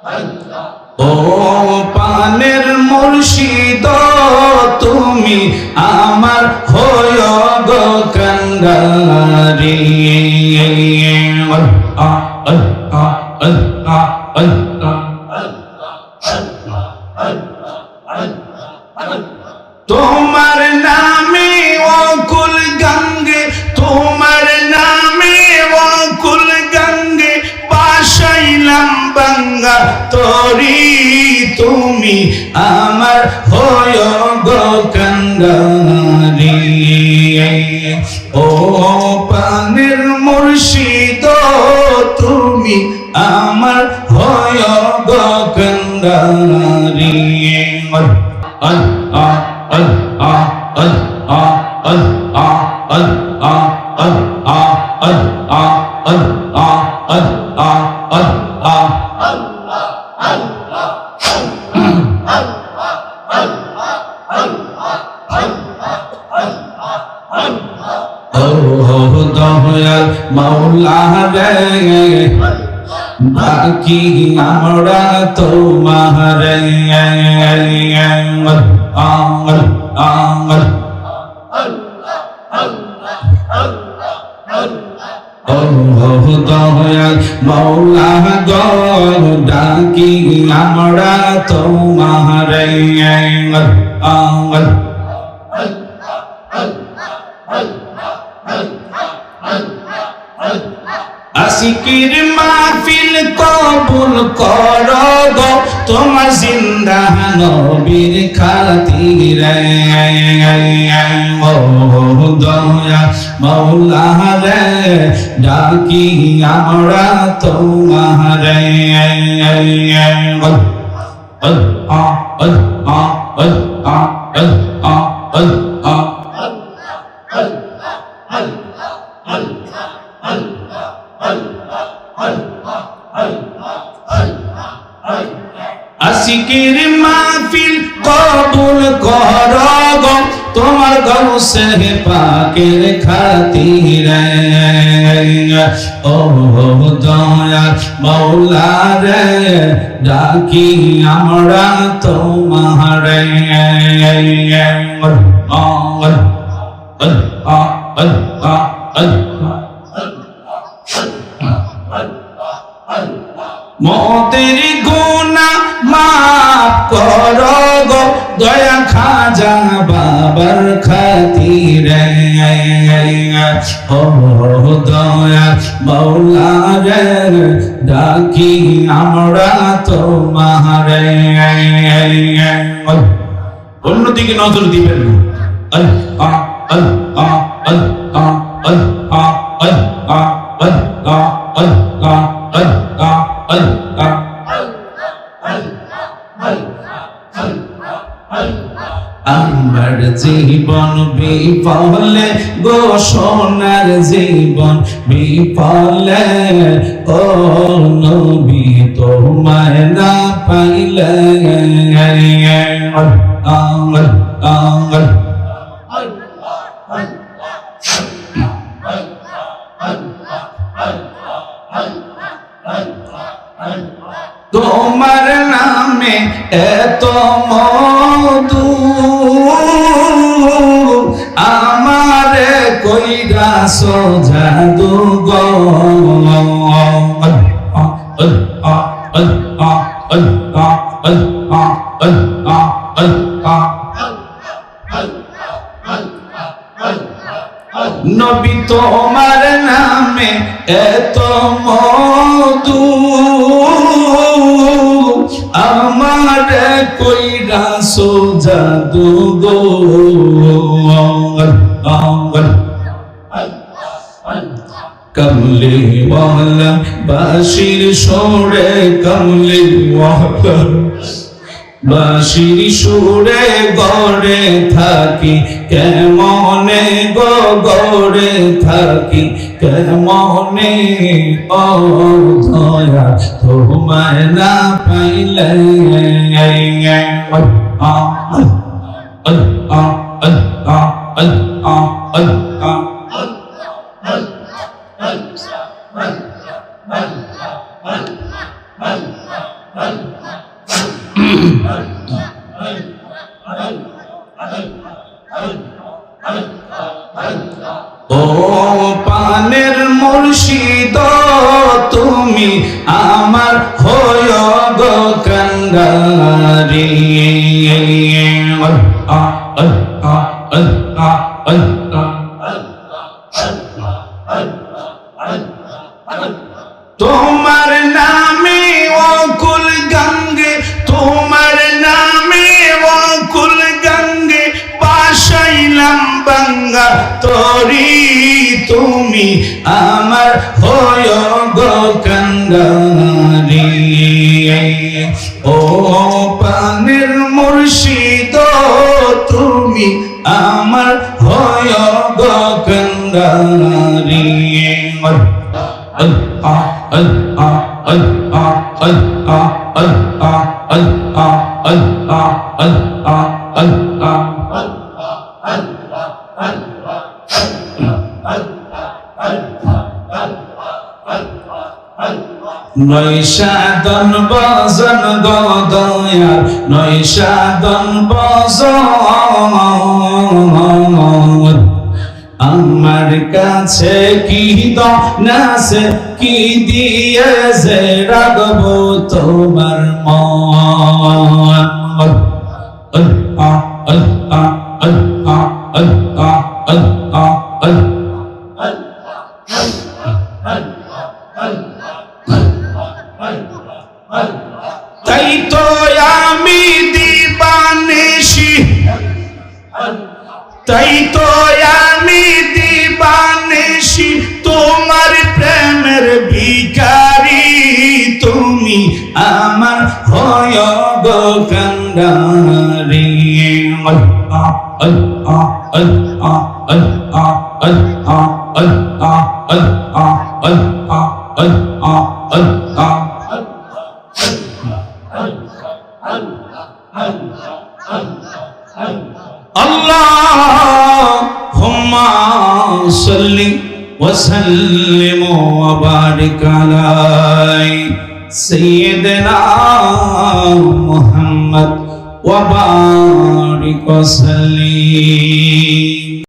ও পানের মুর্শিদ তুমি আমার হয় গো কান্ডারি তোমার নামে অকুল গঙ্গে, তোমার নামে অকুল গঙ্গে বাসাইলাম বাঙ্গা তরি, তুমি আমার হয় গো কান্ডারি। ও পানের মুর্শিদ তুমি আমার হয় গো কান্ডারি। দয়াল মাওলা রে বাকি আমরা তোমার দয়াল মাওলা গো ডাকি আমরা তোমার আশিকির মাহফিল কবুল করো গো তোমার জিন্দা নবীর খাতিরে। ও দয়া মাওলা রে ডাকি আমরা তোমার আশিকির মাহফিল কবুল করো গো তোমার গৌসে পাকের খাতিরে। ও দয়া মাওলা রে ডাকি আমরা তোমার মতের গুনাহ মাফ করো গো দয়া খাজা বাবার খাতিরে। ও দয়া মাওলা রে ডাকি আমরা তোমার অন্যদিকে নজর দিবেন আমার জীবন বিফলে গো সোনার জীবন বিফলে। ও নবী তোমায় না পাইলে তোমার নামে এত মধু আমারে কইরা সোজাদু গো। নবী তোমার নামে এত মধু আমারে কইরা সোজাদু গো। কমলি ওয়ালা বাশির সুরে, কমলি ওয়ালা বাশির সুরে গড়ে থাকি কেমনে গো গড়ে থাকি কেমনে। ও দয়া তোমায় না পাইলে ও পানের মুর্শিদ তুমি আমার হয় গো কান্ডারি তোমার নামে অকুল গঙ্গে, তোমার নামে অকুল গঙ্গে বাসাইলাম বাঙ্গা তরি, তুমি আমার হয় গো কান্ডারি। ও পানের মুর্শিদ তুমি আমার হয় গো কান্ডারি। নৈশাদন বজন গদয়ার, নৈশাদন বজন আমার কাছে কি দাসে কি দিয়ে যে রাখবো তোমার মন। তাই তো আমি দিবানিশি, তাই তো আমি দিবানিশি তোমার প্রেমের ভিখারি, তুমি আমার হয় গো কান্ডারি। اللهم صل وسلم وبارك على سيدنا محمد وبارك وسلم.